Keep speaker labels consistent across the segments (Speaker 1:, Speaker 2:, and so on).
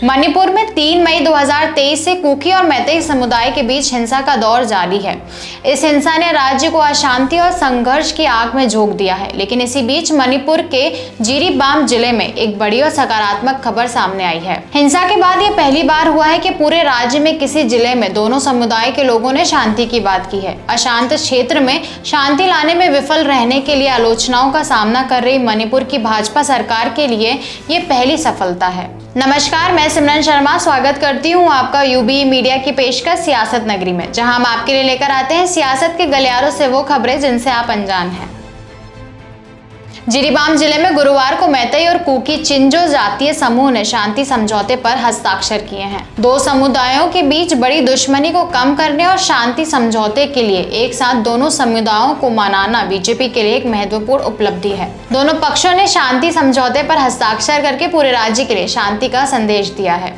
Speaker 1: मणिपुर में 3 मई 2023 से कुकी और मैतेई समुदाय के बीच हिंसा का दौर जारी है। इस हिंसा ने राज्य को अशांति और संघर्ष की आग में झोंक दिया है। लेकिन इसी बीच मणिपुर के जिरीबाम जिले में एक बड़ी और सकारात्मक खबर सामने आई है। हिंसा के बाद ये पहली बार हुआ है कि पूरे राज्य में किसी जिले में दोनों समुदाय के लोगों ने शांति की बात की है। अशांत क्षेत्र में शांति लाने में विफल रहने के लिए आलोचनाओं का सामना कर रही मणिपुर की भाजपा सरकार के लिए ये पहली सफलता है। नमस्कार, मैं सिमरन शर्मा स्वागत करती हूँ आपका यूबी मीडिया की पेशकश सियासत नगरी में, जहां हम आपके लिए लेकर आते हैं सियासत के गलियारों से वो खबरें जिनसे आप अनजान हैं। जिरीबाम जिले में गुरुवार को मैतेई और कुकी चिंजो जातीय समूह ने शांति समझौते पर हस्ताक्षर किए हैं। दो समुदायों के बीच बड़ी दुश्मनी को कम करने और शांति समझौते के लिए एक साथ दोनों समुदायों को मनाना बीजेपी के लिए एक महत्वपूर्ण उपलब्धि है। दोनों पक्षों ने शांति समझौते पर हस्ताक्षर करके पूरे राज्य के लिए शांति का संदेश दिया है।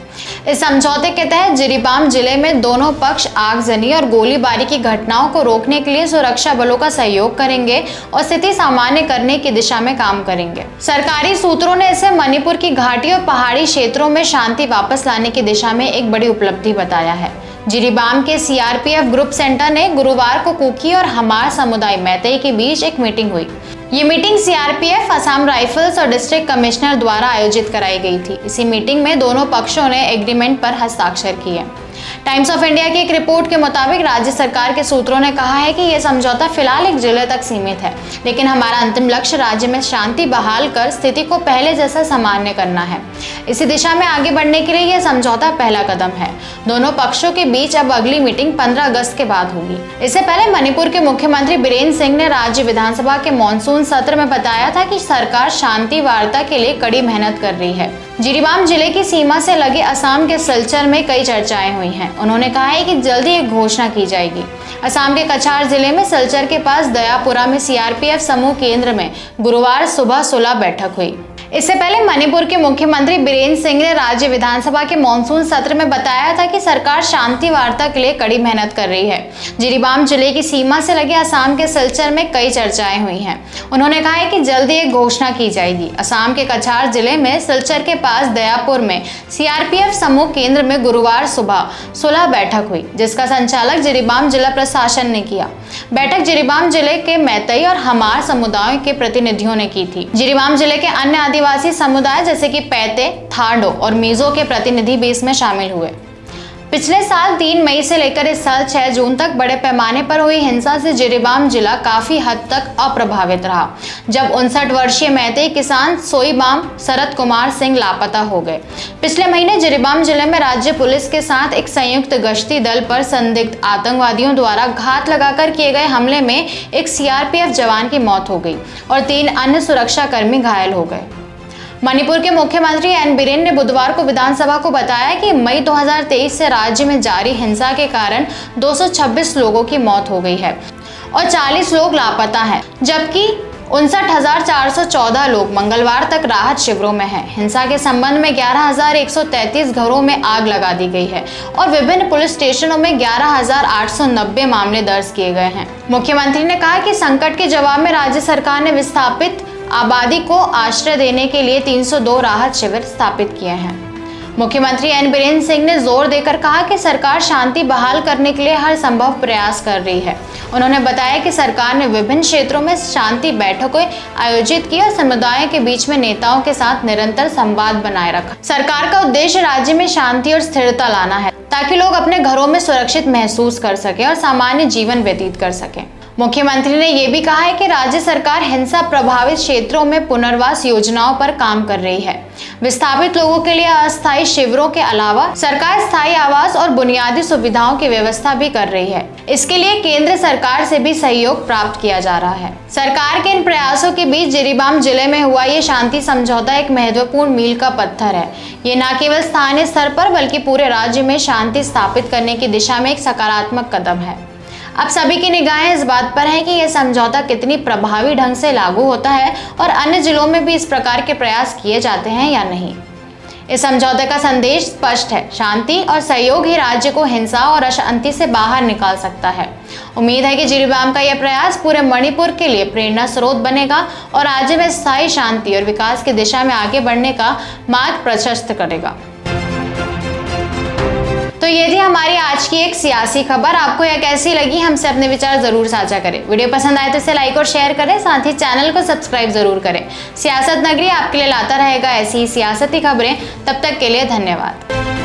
Speaker 1: इस समझौते के तहत जिरीबाम जिले में दोनों पक्ष आगजनी और गोलीबारी की घटनाओं को रोकने के लिए सुरक्षा बलों का सहयोग करेंगे और स्थिति सामान्य करने की दिशा में काम करेंगे। सरकारी सूत्रों ने इसे मणिपुर की घाटी और पहाड़ी क्षेत्रों में शांति वापस लाने की दिशा में एक बड़ी उपलब्धि बताया है। जिरीबाम के सीआरपीएफ ग्रुप सेंटर ने गुरुवार को कुकी और हमार समुदाय मैतेई के बीच एक मीटिंग हुई। ये मीटिंग सीआरपीएफ, असम राइफल्स और डिस्ट्रिक्ट कमिश्नर द्वारा आयोजित कराई गई थी। इसी मीटिंग में दोनों पक्षों ने एग्रीमेंट पर हस्ताक्षर किए। टाइम्स ऑफ इंडिया की एक रिपोर्ट के मुताबिक राज्य सरकार के सूत्रों ने कहा है कि यह समझौता फिलहाल एक जिले तक सीमित है, लेकिन हमारा अंतिम लक्ष्य राज्य में शांति बहाल कर स्थिति को पहले जैसा सामान्य करना है। इसी दिशा में आगे बढ़ने के लिए यह समझौता पहला कदम है। दोनों पक्षों के बीच अब अगली मीटिंग 15 अगस्त के बाद होगी। इससे पहले मणिपुर के मुख्यमंत्री बीरेन्द्र सिंह ने राज्य विधानसभा के मॉनसून सत्र में बताया था कि सरकार शांति वार्ता के लिए कड़ी मेहनत कर रही है। जिरीबाम जिले की सीमा से लगे असम के सिलचर में कई चर्चाएं हुई हैं। उन्होंने कहा है कि जल्दी एक घोषणा की जाएगी। असम के कछार जिले में सिलचर के पास दयापुरा में सीआरपीएफ समूह केंद्र में गुरुवार सुबह 16 बैठक हुई। इससे पहले मणिपुर के मुख्यमंत्री बीरेन्द्र सिंह ने राज्य विधानसभा के मॉनसून सत्र में बताया था कि सरकार शांति वार्ता के लिए कड़ी मेहनत कर रही है। जिरीबाम जिले की सीमा से लगे असम के सिलचर में कई चर्चाएं हुई हैं। उन्होंने कहा है कि जल्दी एक घोषणा की जाएगी। असम के कछार जिले में सिलचर के पास दयापुर में सीआरपीएफ समूह केंद्र में गुरुवार सुबह 16 बैठक हुई, जिसका संचालक जिरीबाम जिला प्रशासन ने किया। बैठक जिरीबाम जिले के मैतेई और हमार समुदायों के प्रतिनिधियों ने की थी। जिरीबाम जिले के अन्य आदिवासी समुदाय जैसे कि पैते, थाडो और मीजो के प्रतिनिधि भी इसमें शामिल हुए। पिछले साल 3 मई से लेकर इस साल 6 जून तक बड़े पैमाने पर हुई हिंसा से जिरीबाम जिला काफी हद तक अप्रभावित रहा, जब 59 वर्षीय मैतेई किसान सोईबाम शरद कुमार सिंह लापता हो गए। पिछले महीने जिरीबाम जिले में राज्य पुलिस के साथ एक संयुक्त गश्ती दल पर संदिग्ध आतंकवादियों द्वारा घात लगाकर किए गए हमले में एक सीआरपीएफ जवान की मौत हो गई और 3 अन्य सुरक्षा कर्मी घायल हो गए। मणिपुर के मुख्यमंत्री एन बीरेन ने बुधवार को विधानसभा को बताया कि मई 2023 से राज्य में जारी हिंसा के कारण 226 लोगों की मौत हो गई है और 40 लोग लापता हैं, जबकि 59,414 लोग मंगलवार तक राहत शिविरों में हैं। हिंसा के संबंध में 11,133 घरों में आग लगा दी गई है और विभिन्न पुलिस स्टेशनों में 11,890 मामले दर्ज किए गए हैं। मुख्यमंत्री ने कहा कि संकट के जवाब में राज्य सरकार ने विस्थापित आबादी को आश्रय देने के लिए 302 राहत शिविर स्थापित किए हैं। मुख्यमंत्री एन बीरेन्द्र सिंह ने जोर देकर कहा कि सरकार शांति बहाल करने के लिए हर संभव प्रयास कर रही है। उन्होंने बताया कि सरकार ने विभिन्न क्षेत्रों में शांति बैठकें आयोजित की और समुदायों के बीच में नेताओं के साथ निरंतर संवाद बनाए रखा। सरकार का उद्देश्य राज्य में शांति और स्थिरता लाना है, ताकि लोग अपने घरों में सुरक्षित महसूस कर सकें और सामान्य जीवन व्यतीत कर सकें। मुख्यमंत्री ने यह भी कहा है कि राज्य सरकार हिंसा प्रभावित क्षेत्रों में पुनर्वास योजनाओं पर काम कर रही है। विस्थापित लोगों के लिए अस्थायी शिविरों के अलावा सरकार स्थायी आवास और बुनियादी सुविधाओं की व्यवस्था भी कर रही है। इसके लिए केंद्र सरकार से भी सहयोग प्राप्त किया जा रहा है। सरकार के इन प्रयासों के बीच जिरीबाम जिले में हुआ ये शांति समझौता एक महत्वपूर्ण मील का पत्थर है। ये न केवल स्थानीय स्तर पर बल्कि पूरे राज्य में शांति स्थापित करने की दिशा में एक सकारात्मक कदम है। अब सभी की निगाहें इस बात पर है कि यह समझौता कितनी प्रभावी ढंग से लागू होता है और अन्य जिलों में भी इस प्रकार के प्रयास किए जाते हैं या नहीं। इस समझौते का संदेश स्पष्ट है, शांति और सहयोग ही राज्य को हिंसा और अशांति से बाहर निकाल सकता है। उम्मीद है कि जिरीबाम का यह प्रयास पूरे मणिपुर के लिए प्रेरणा स्रोत बनेगा और राज्य में स्थायी शांति और विकास की दिशा में आगे बढ़ने का मार्ग प्रशस्त करेगा। तो ये थी हमारी आज की एक सियासी खबर। आपको यह कैसी लगी, हमसे अपने विचार जरूर साझा करें। वीडियो पसंद आए तो इसे लाइक और शेयर करें, साथ ही चैनल को सब्सक्राइब जरूर करें। सियासत नगरी आपके लिए लाता रहेगा ऐसी ही सियासती खबरें। तब तक के लिए धन्यवाद।